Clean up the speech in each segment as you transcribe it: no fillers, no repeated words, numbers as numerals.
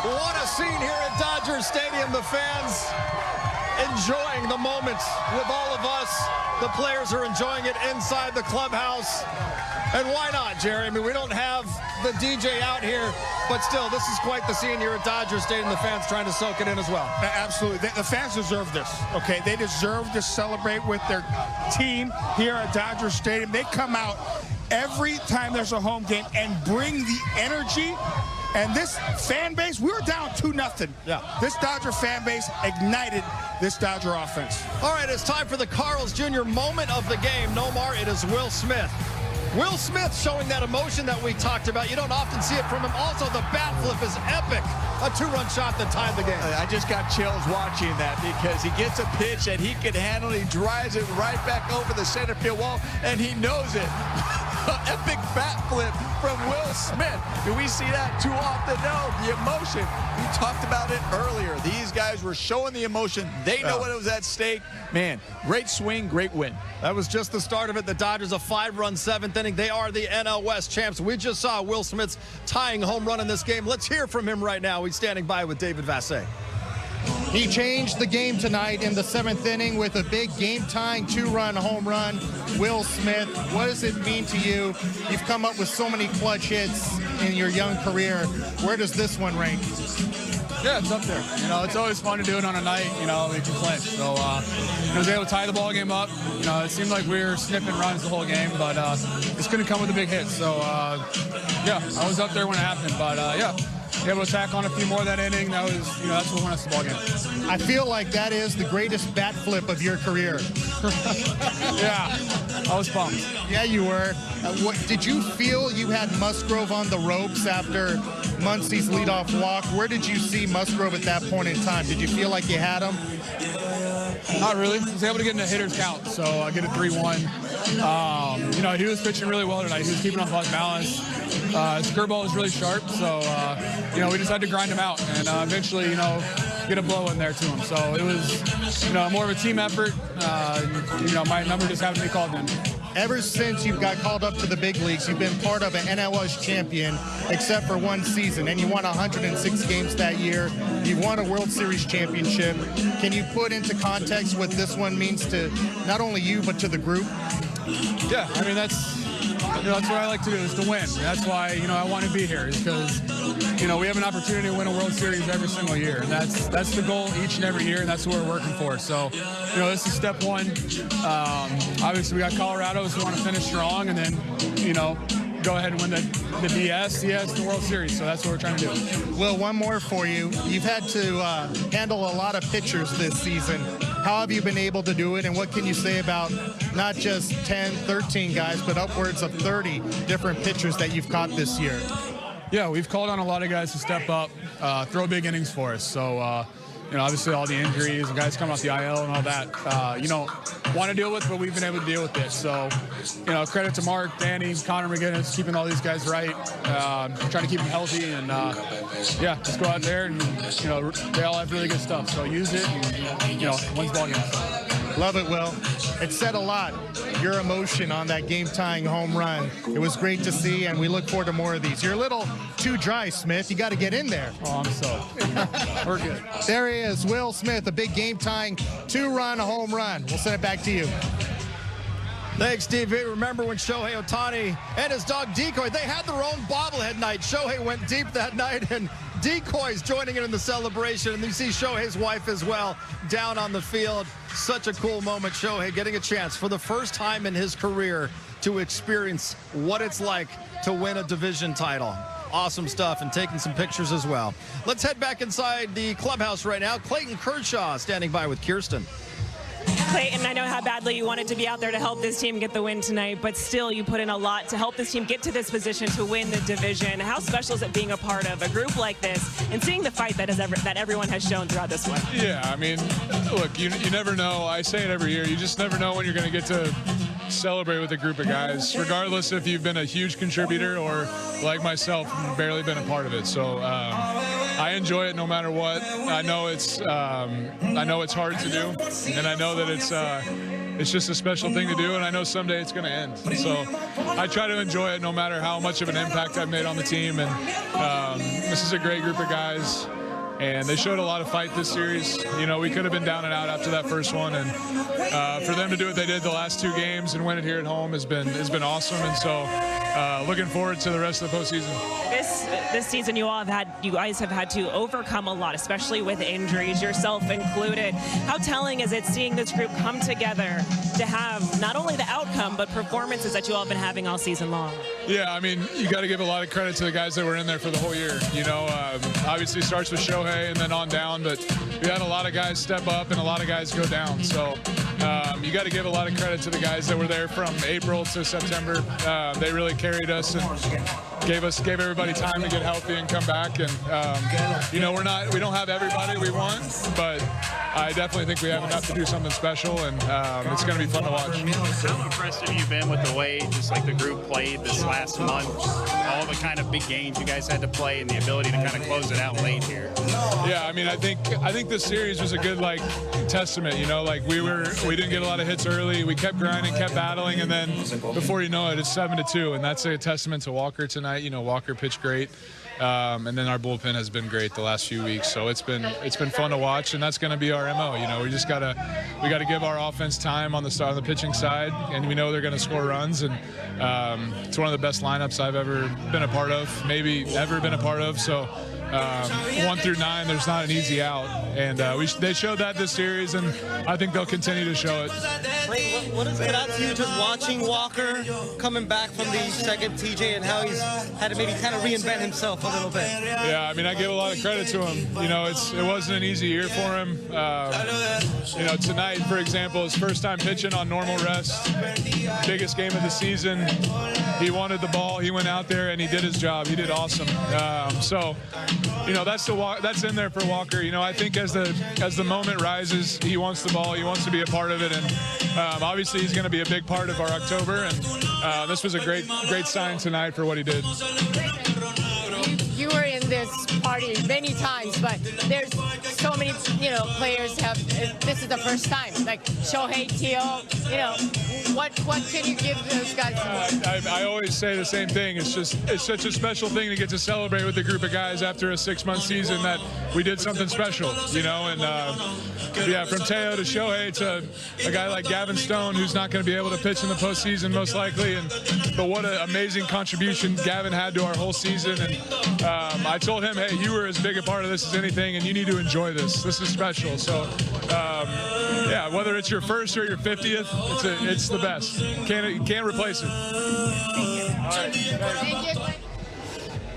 What a scene here at Dodger Stadium. The fans enjoying the moment with all of us. The players are enjoying it inside the clubhouse. And why not, Jerry? I mean, we don't have the DJ out here, but still, this is quite the scene here at Dodger Stadium. The fans trying to soak it in as well. Absolutely. The fans deserve this, okay? They deserve to celebrate with their team here at Dodger Stadium. They come out every time there's a home game and bring the energy. And this fan base, we were down 2-0. Yeah. This Dodger fan base ignited this Dodger offense. All right, it's time for the Carl's Jr. moment of the game. Nomar, it is Will Smith. Will Smith showing that emotion that we talked about. You don't often see it from him. Also, the bat flip is epic. A two-run shot that tied the game. I just got chills watching that because he gets a pitch that he can handle. He drives it right back over the center field wall, and he knows it. Epic bat flip from Will Smith. Do we see that too often? No, the emotion. We talked about it earlier. These guys were showing the emotion. They know what was at stake. Man, great swing, great win. That was just the start of it. The Dodgers a 5-run 7th inning. They are the NL West champs. We just saw Will Smith's tying home run in this game. Let's hear from him right now. He's standing by with David Vassay. He changed the game tonight in the 7th inning with a big game-tying 2-run home run. Will Smith, what does it mean to you? You've come up with so many clutch hits in your young career. Where does this one rank? Yeah, it's up there. You know, it's always fun to do it on a night, you know, we can clinch. So, I was able to tie the ball game up. You know, it seemed like we were sniffing runs the whole game, but just couldn't come with a big hit. So, yeah, I was up there when it happened, but, yeah. Able to tack on a few more that inning. That was, you know, that's what won us the ball game. I feel like that is the greatest bat flip of your career. Yeah, I was bummed. Yeah, you were. What did you feel you had Musgrove on the ropes after Muncie's leadoff walk? Where did you see Musgrove at that point in time? Did you feel like you had him? Not really. I was able to get in a hitter's count, so I get a 3-1. You know, he was pitching really well tonight. He was keeping off balance. His curveball was really sharp, so, you know, we just had to grind him out and eventually, you know, get a blow in there to him. So it was, you know, more of a team effort. You know, my number just happened to be called in. Ever since you got called up to the big leagues, you've been part of an NL West champion, except for one season, and you won 106 games that year. You've won a World Series championship. Can you put into context what this one means to not only you, but to the group? Yeah, I mean, that's what I like to do, is to win. That's why, you know, I want to be here, is because, you know, we have an opportunity to win a World Series every single year. And that's the goal each and every year, and that's what we're working for. So, you know, this is step one. Obviously, we got Colorado, so we want to finish strong, and then, you know, go ahead and win the DS, the World Series. So that's what we're trying to do. Well, one more for you. You've had to handle a lot of pitchers this season. How have you been able to do it, and what can you say about not just 10, 13 guys, but upwards of 30 different pitchers that you've caught this year? Yeah, we've called on a lot of guys to step up, throw big innings for us. So, you know, obviously all the injuries, the guys coming off the IL and all that, you know, want to deal with, but we've been able to deal with it. So, you know, credit to Mark, Danny, Connor McGinnis, keeping all these guys right, trying to keep them healthy, and, yeah, just go out there and, you know, they all have really good stuff. So use it and, you know, wins ball games. Love it, Will. It said a lot, your emotion on that game-tying home run. It was great to see, and we look forward to more of these. You're a little too dry, Smith. You got to get in there. Oh, I'm so. We're good. There he is, Will Smith, a big game-tying 2-run home run. We'll send it back to you. Thanks, DV. Remember when Shohei Ohtani and his dog Decoy, they had their own bobblehead night. Shohei went deep that night, and Decoy's joining in the celebration. And you see Shohei's wife as well down on the field. Such a cool moment. Shohei getting a chance for the first time in his career to experience what it's like to win a division title. Awesome stuff, and taking some pictures as well. Let's head back inside the clubhouse right now. Clayton Kershaw standing by with Kirsten. Clayton, I know how badly you wanted to be out there to help this team get the win tonight, but still you put in a lot to help this team get to this position to win the division. How special is it being a part of a group like this and seeing the fight that everyone has shown throughout this one? Yeah, I mean, look, you never know. I say it every year. You just never know when you're going to get to celebrate with a group of guys, regardless if you've been a huge contributor or, like myself, barely been a part of it. So I enjoy it no matter what. I know it's hard to do, and I know that it's just a special thing to do, and I know someday it's going to end. So I try to enjoy it no matter how much of an impact I've made on the team. And this is a great group of guys, and they showed a lot of fight this series. You know, we could have been down and out after that first one, and for them to do what they did the last two games and win it here at home has been awesome. And so looking forward to the rest of the postseason. This season, you guys have had to overcome a lot, especially with injuries, yourself included. How telling is it seeing this group come together to have not only the outcome but performances that you all have been having all season long? Yeah, I mean, you got to give a lot of credit to the guys that were in there for the whole year. You know, obviously it starts with Shohei and then on down, but we had a lot of guys step up and a lot of guys go down. So you got to give a lot of credit to the guys that were there from April to September. They really carried us and gave everybody time to get healthy and come back. And you know, we don't have everybody we want, but I definitely think we have enough to do something special, and it's going to be fun to watch. How impressed have you been with the way just like the group played this last month? All the kind of big games you guys had to play and the ability to kind of close it out late here. Yeah, I mean, I think this series was a good testament. You know, like we didn't get a lot of hits early. We kept grinding, kept battling, and then before you know it, it's 7-2, and that's a testament to Walker tonight. You know, Walker pitched great. And then our bullpen has been great the last few weeks, so it's been fun to watch, and that's going to be our MO. You know, we gotta give our offense time on the pitching side, and we know they're going to score runs, and it's one of the best lineups I've ever been a part of, maybe ever been a part of. So 1 through 9, there's not an easy out, and they showed that this series, and I think they'll continue to show it. What has it out to you just watching Walker coming back from the second TJ and how he's had to maybe kind of reinvent himself a little bit? Yeah, I mean, I give a lot of credit to him. You know, it wasn't an easy year for him. You know, tonight, for example, his first time pitching on normal rest, biggest game of the season. He wanted the ball. He went out there and he did his job. He did awesome. So, you know, that's in there for Walker. You know, I think as the moment rises, he wants the ball. He wants to be a part of it, and obviously he's going to be a big part of our October. And this was a great sign tonight for what he did. You were in this party many times, but there's so many, you know, players this is the first time, like Shohei, Tio, you know, what can you give those guys? I always say the same thing. It's such a special thing to get to celebrate with a group of guys after a 6-month season that we did something special, you know, and yeah, from Teo to Shohei to a guy like Gavin Stone, who's not going to be able to pitch in the postseason most likely, but what an amazing contribution Gavin had to our whole season. And I told him, hey, you were as big a part of this as anything, and you need to enjoy this. This is special. So, yeah, whether it's your first or your 50th, it's the best. Can't replace it. All right. Thank you.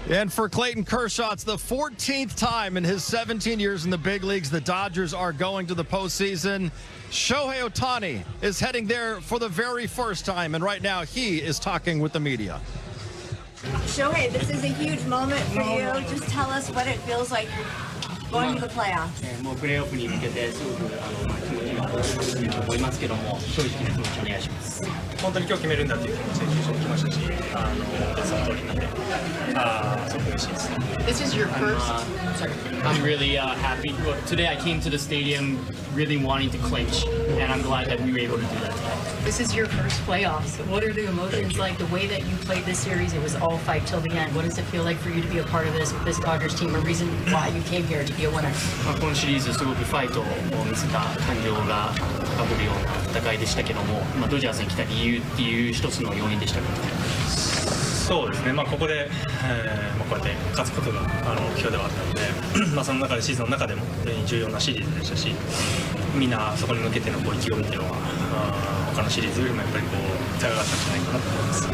And for Clayton Kershaw, it's the 14th time in his 17 years in the big leagues the Dodgers are going to the postseason. Shohei Ohtani is heading there for the very first time, and right now he is talking with the media. Shohei, this is a huge moment for you. Just tell us what it feels like going to the playoffs. もうプレーオフに向けてすごく気持ちが思いますけども、正直な気持ちお願いします。本当に今日決めるんだっていう気持ちで球場に来ましたし、その通りなんで、すごく嬉しいです。This is your first. I'm really happy. Today I came to the stadium really wanting to clinch, and I'm glad that we were able to do that today. This is your first playoffs. What are the emotions like? The way that you played this series, it was all fight till the end. What does it feel like for you to be a part of this Dodgers team? A reason why you came here to be a winner? このシリーズすごくファイトを見せた感情が高ぶるような戦いでしたけども、ドジャースに来た理由っていう一つの要因でしたか？そうですね、ここで、こうやって勝つことが目標ではあったので、その中でシーズンの中でも非常に重要なシリーズでしたし、みんなそこに向けての意気込みっていうのは他のシリーズよりもやっぱり高かったんじゃないかなと思います。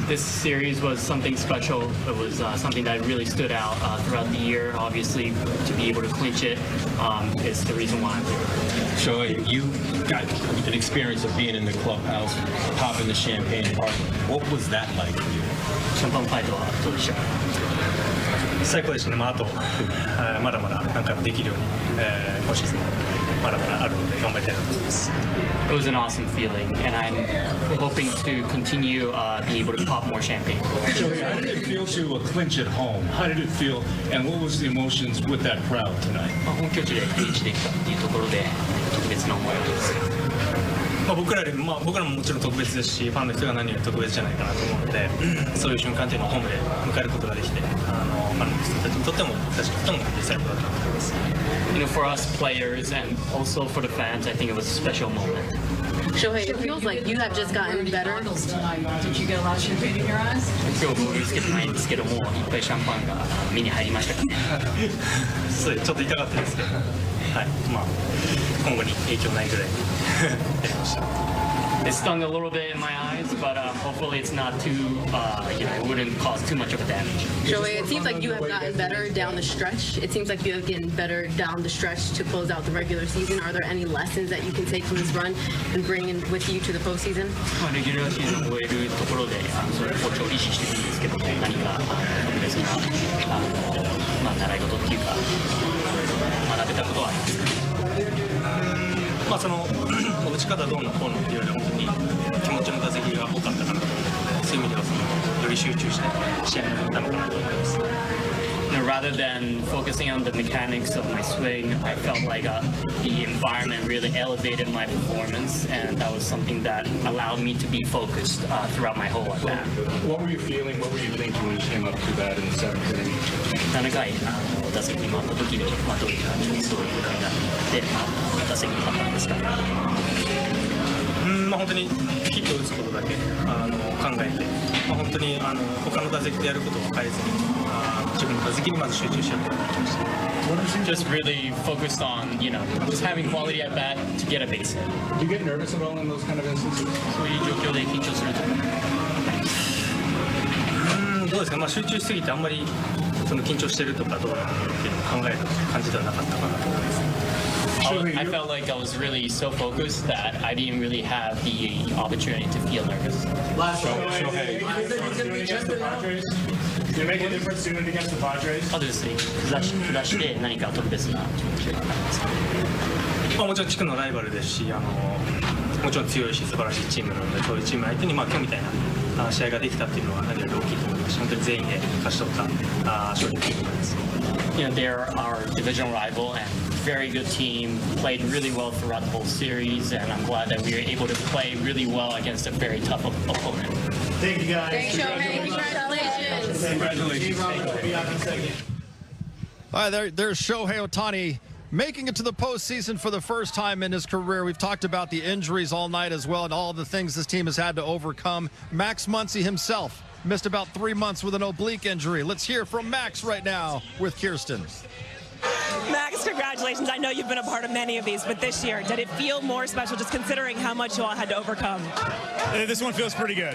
This series was something special. It was something that really stood out throughout the year. Obviously, to be able to clinch it is the reason why I'm here. Shohei, you got an experience of being in the clubhouse, popping the champagne party. What was that like for you? シャンパンファイトはどうでしたか？最高でしたね。あとまだまだ何回もできるように、今シーズンもまだまだあるので頑張りたいなと思います。It was an awesome feeling, and I'm hoping to continue being able to pop more champagne. Shohei, how did it feel to clinch at home? How did it feel, and what was the emotions with that crowd tonight? 本拠地でクリンチできたっていうところで特別な思いをです。僕らももちろん特別ですし、ファンの人が何より特別じゃないかなと思うので、そういう瞬間っていうのをホームで迎えることができて、ファンの人たちにとっても僕たちにとっても小さいことだと思います。You know, for us players and also for the fans, I think it was a special moment. Shohei, it feels like you have just gotten better. Did you get a lot of champagne in your eyes? 今日僕つけてないんですけども、いっぱいシャンパンが目に入りましたかね。そうです、ちょっと痛かったですけど、はい、まあ今後に影響ないぐらいやりました。It stung a little bit in my eyes, but hopefully it's not too, it wouldn't cause too much of a damage. Shohei, it seems like you have gotten better down the stretch. It seems like you have gotten better down the stretch to close out the regular season. Are there any lessons that you can take from this run and bring in with you to the postseason? レギュラーシーズンを終えるところで、それ好調を意識してるんですけども、何か特別な習い事っていうか学べたことはありますか？まあその打ち方どうのこうのっていうよりは本当に気持ちの打席が多かったかなと思うので、そういう意味ではより集中して試合に臨んだのかなと思います。Rather than focusing on the mechanics of my swing, I felt like the environment really elevated my performance, and that was something that allowed me to be focused throughout my whole at bat. What were you feeling? What were you thinking when you came up to bat in the seventh inning? 7回打席に回った時に、どういう感じどういうことになって打席に立ったんですか？まあ本当にヒットを打つことだけ考えて、まあ本当に他の打席でやることを変えずに。自分の打席にまず集中しようと思いました。Just really focused on, just having quality at bat to get a base hit. Do you get nervous at all in those kind of instances? そういう状況で緊張すると。どうですか。まあ集中しすぎてあんまり緊張してるとかどうなのっていうのを考える感じではなかったかなと思います。I felt like I was really so focused that I didn't really have the opportunity to feel nervous. Shohei. Did it make a difference doing it against the Padres? Obviously, 下して何か特別な気持ちがあったんですか？もちろん地区のライバルですし、もちろん強いし素晴らしいチームなので、そういうチーム相手に今日みたいな試合ができたっていうのは何より大きいと思いますし、本当に全員で勝ち取った勝利ということです。They're our division rival and very good team, played really well throughout the whole series, and I'm glad that we were able to play really well against a very tough opponent. Thank you guys. Thanks, Shohei. Congratulations. Congratulations. All right, there's Shohei Ohtani making it to the postseason for the first time in his career. We've talked about the injuries all night as well and all the things this team has had to overcome. Max Muncy himself missed about 3 months with an oblique injury. Let's hear from Max right now with Kirsten. Max, congratulations. I know you've been a part of many of these, but this year, did it feel more special just considering how much you all had to overcome? This one feels pretty good.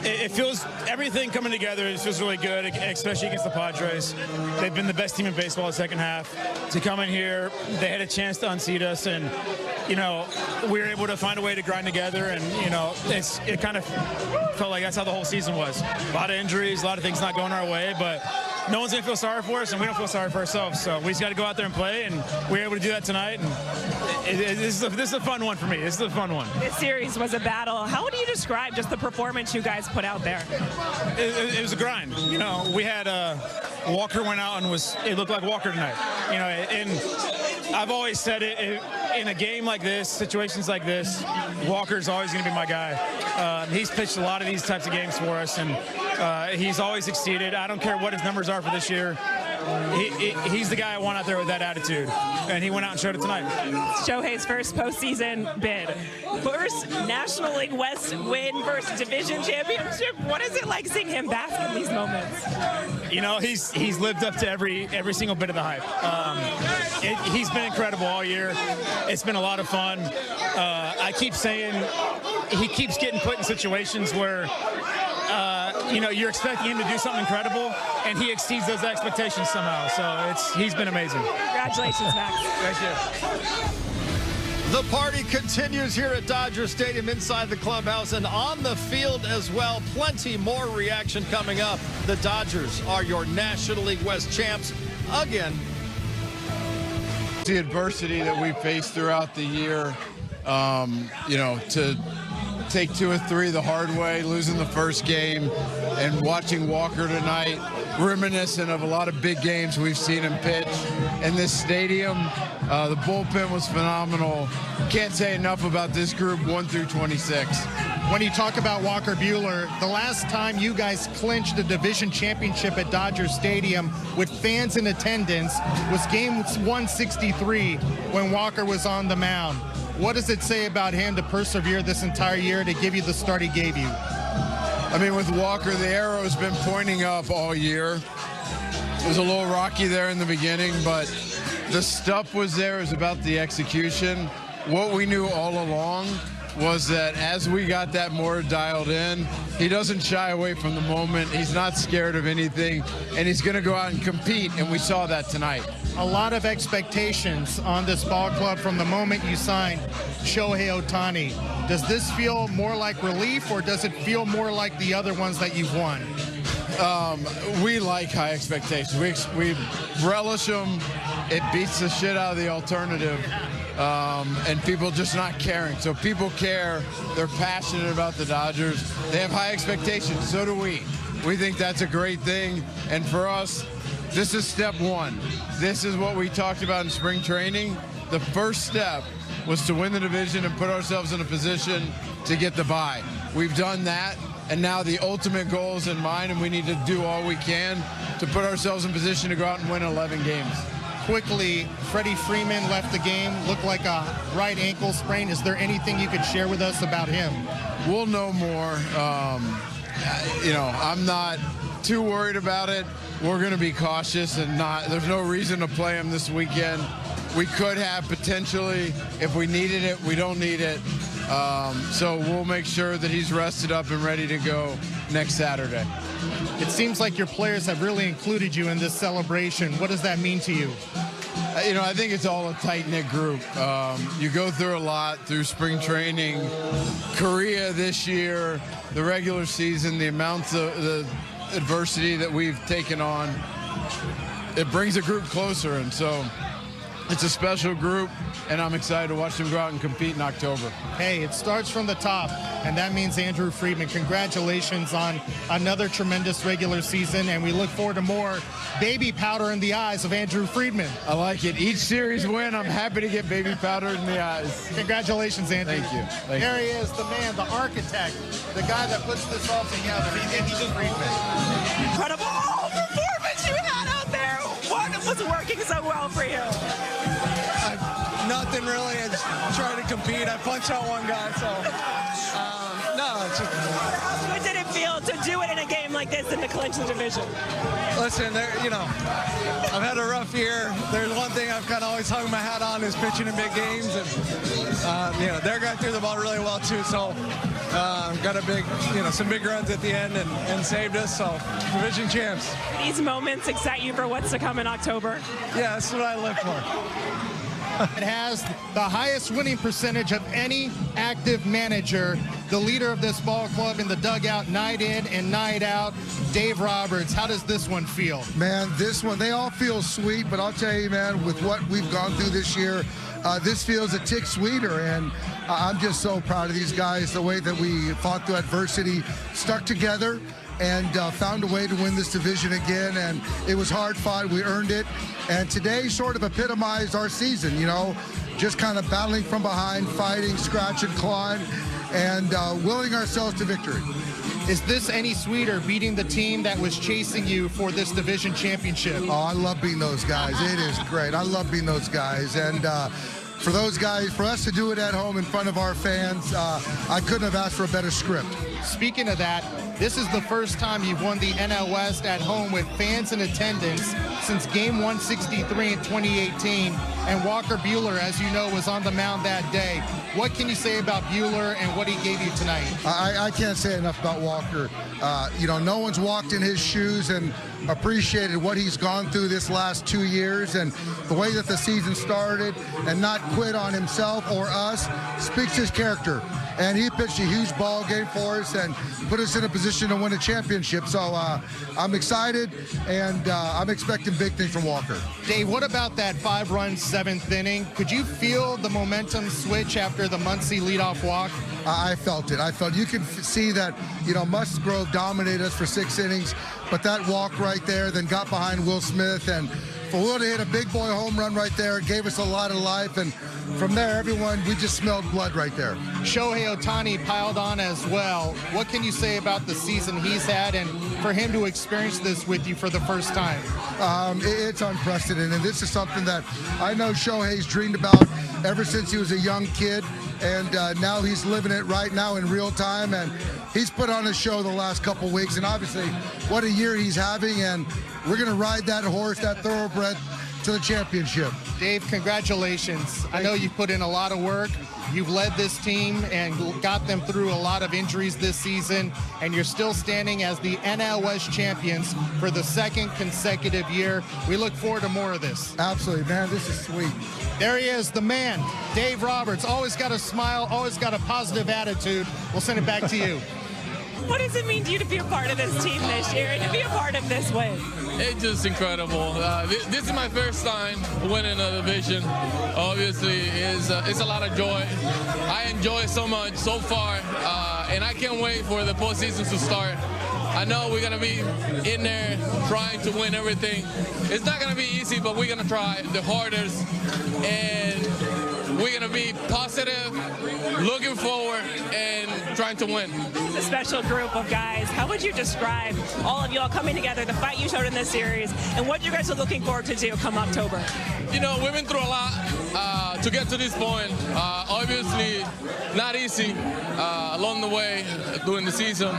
It feels, everything coming together, it feels really good, especially against the Padres. They've been the best team in baseball the second half. To come in here, they had a chance to unseat us, and, we were able to find a way to grind together, and, it kind of felt like that's how the whole season was. A lot of injuries, a lot of things not going our way, but no one's going to feel sorry for us, and we don't feel sorry for ourselves. So we just got to go out there and play, and we were able to do that tonight. And this is a fun one for me. This is a fun one. This series was a battle. How would you describe just the performance you guys put out there? It was a grind. We had Walker went out and it looked like Walker tonight. And I've always said it in a game like this, situations like this, Walker's always going to be my guy. He's pitched a lot of these types of games for us, and he's always exceeded. I don't care what his numbers are for this year. He's the guy I want out there with that attitude, and he went out and showed it tonight. Shohei's first postseason bid, first National League West win, first division championship. What is it like seeing him bask in these moments? He's lived up to every single bit of the hype. He's been incredible all year. It's been a lot of fun. I keep saying he keeps getting put in situations where you're expecting him to do something incredible, and he exceeds those expectations somehow. So he's been amazing. Congratulations, Max. Thank you. The party continues here at Dodger Stadium inside the clubhouse and on the field as well. Plenty more reaction coming up. The Dodgers are your National League West champs again. The adversity that we faced throughout the year, to take 2 or 3 the hard way, losing the first game, and watching Walker tonight, reminiscent of a lot of big games we've seen him pitch in this stadium. The bullpen was phenomenal. Can't say enough about this group 1 through 26. When you talk about Walker Buehler, the last time you guys clinched a division championship at Dodger Stadium with fans in attendance was game 163 when Walker was on the mound. What does it say about him to persevere this entire year to give you the start he gave you? I mean, with Walker, the arrow's been pointing up all year. It was a little rocky there in the beginning, but the stuff was there. It was about the execution. What we knew all along was that as we got that more dialed in, he doesn't shy away from the moment. He's not scared of anything, and he's going to go out and compete, and we saw that tonight. A lot of expectations on this ball club from the moment you signed Shohei Ohtani. Does this feel more like relief, or does it feel more like the other ones that you've won? We like high expectations. We relish them. It beats the shit out of the alternative. And people just not caring. So people care. They're passionate about the Dodgers. They have high expectations. So do we. We think that's a great thing. And for us, this is step one. This is what we talked about in spring training. The first step was to win the division and put ourselves in a position to get the bye. We've done that. And now the ultimate goal is in mind, and we need to do all we can to put ourselves in position to go out and win 11 games. Quickly, Freddie Freeman left the game, looked like a right ankle sprain. Is there anything you could share with us about him? We'll know more. I'm not too worried about it. We're going to be cautious and there's no reason to play him this weekend. We could have potentially, if we needed it, we don't need it. So we'll make sure that he's rested up and ready to go next Saturday. It seems like your players have really included you in this celebration. What does that mean to you? I think it's all a tight-knit group. You go through a lot through spring training, Korea this year, the regular season, the amounts of the adversity that we've taken on. It brings a group closer, and so it's a special group, and I'm excited to watch them go out and compete in October. Hey, it starts from the top, and that means Andrew Friedman. Congratulations on another tremendous regular season, and we look forward to more baby powder in the eyes of Andrew Friedman. I like it. Each series win, I'm happy to get baby powder in the eyes. Congratulations, Andrew. Thank you. There he is, the man, the architect, the guy that puts this all together. Andrew Friedman. Incredible performance you had out there. What was working so well for you? Nothing really. I just try to compete. I punched out one guy, so no. It's just... How good did it feel to do it in a game like this and to clinch the division? Listen, I've had a rough year. There's one thing I've kind of always hung my hat on is pitching in big games, and their guy threw the ball really well too. So got a big, some big runs at the end and saved us. So division champs. These moments excite you for what's to come in October? Yeah, that's what I live for. It has the highest winning percentage of any active manager. The leader of this ball club in the dugout, night in and night out, Dave Roberts. How does this one feel? Man, this one, they all feel sweet, but I'll tell you, man, with what we've gone through this year, this feels a tick sweeter, and I'm just so proud of these guys, the way that we fought through adversity, stuck together, and found a way to win this division again. And it was hard fought. We earned it. And today sort of epitomized our season, just kind of battling from behind, fighting, scratching, clawing, and willing ourselves to victory. Is this any sweeter, beating the team that was chasing you for this division championship? Oh, I love beating those guys. It is great. I love beating those guys. And for those guys, for us to do it at home in front of our fans, I couldn't have asked for a better script. Speaking of that, this is the first time you've won the NL West at home with fans in attendance since game 163 in 2018. And Walker Buehler, as you know, was on the mound that day. What can you say about Buehler and what he gave you tonight? I can't say enough about Walker. No one's walked in his shoes and appreciated what he's gone through this last 2 years, and the way that the season started and not quit on himself or us speaks his character. And he pitched a huge ball game for us and put us in a position to win a championship. So I'm excited, and I'm expecting big things from Walker. Dave, what about that 5-run 7th inning? Could you feel the momentum switch after the Muncy leadoff walk? I felt it. You can see that, Musgrove dominated us for 6 innings, but that walk right there, then got behind Will Smith and for Will to hit a big boy home run right there. It gave us a lot of life, and from there, everyone, we just smelled blood right there. Shohei Ohtani piled on as well. What can you say about the season he's had, and for him to experience this with you for the first time? It's unprecedented, and this is something that I know Shohei's dreamed about ever since he was a young kid, and now he's living it right now in real time, and he's put on a show the last couple weeks, and obviously what a year he's having, and we're going to ride that horse, that thoroughbred, to the championship. Dave, congratulations. I know you've put in a lot of work. You've led this team and got them through a lot of injuries this season, and you're still standing as the NL West champions for the second consecutive year. We look forward to more of this. Absolutely, man. This is sweet. There he is, the man, Dave Roberts. Always got a smile, always got a positive attitude. We'll send it back to you. What does it mean to you to be a part of this team this year and to be a part of this win? It's just incredible. This is my first time winning a division. Obviously, it's a lot of joy. I enjoy it so much so far, and I can't wait for the postseason to start. I know we're going to be in there trying to win everything. It's not going to be easy, but we're going to try the hardest, and we're going to be positive, looking forward, and trying to win. A special group of guys. How would you describe all of y'all coming together, the fight you showed in this series, and what you guys are looking forward to do come October? You know, we've been through a lot to get to this point. Obviously, not easy along the way during the season.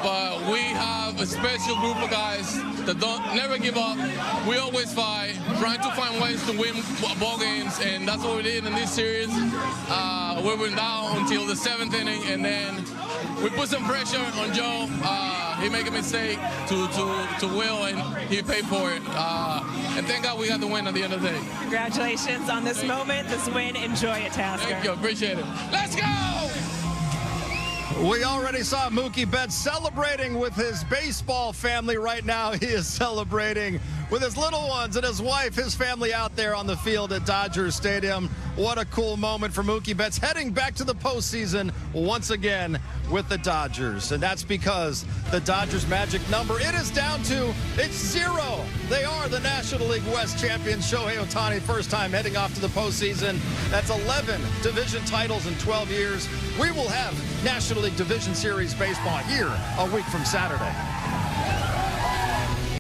But we have a special group of guys that never give up. We always fight, trying to find ways to win ball games, and that's what we did in this series. We went down until the 7th inning, and then we put some pressure on Joe. He made a mistake to Will, and he paid for it. And thank God we got the win at the end of the day. Congratulations on this moment, this win. Enjoy it, Tasker. Thank you. Appreciate it. Let's go! We already saw Mookie Betts celebrating with his baseball family. Right now, he is celebrating with his little ones and his wife, his family out there on the field at Dodger Stadium. What a cool moment for Mookie Betts, heading back to the postseason once again with the Dodgers. And that's because the Dodgers' magic number, it is down to, it's 0. They are the National League West champions. Shohei Ohtani, first time heading off to the postseason. That's 11 division titles in 12 years. We will have National League Division Series baseball here a week from Saturday.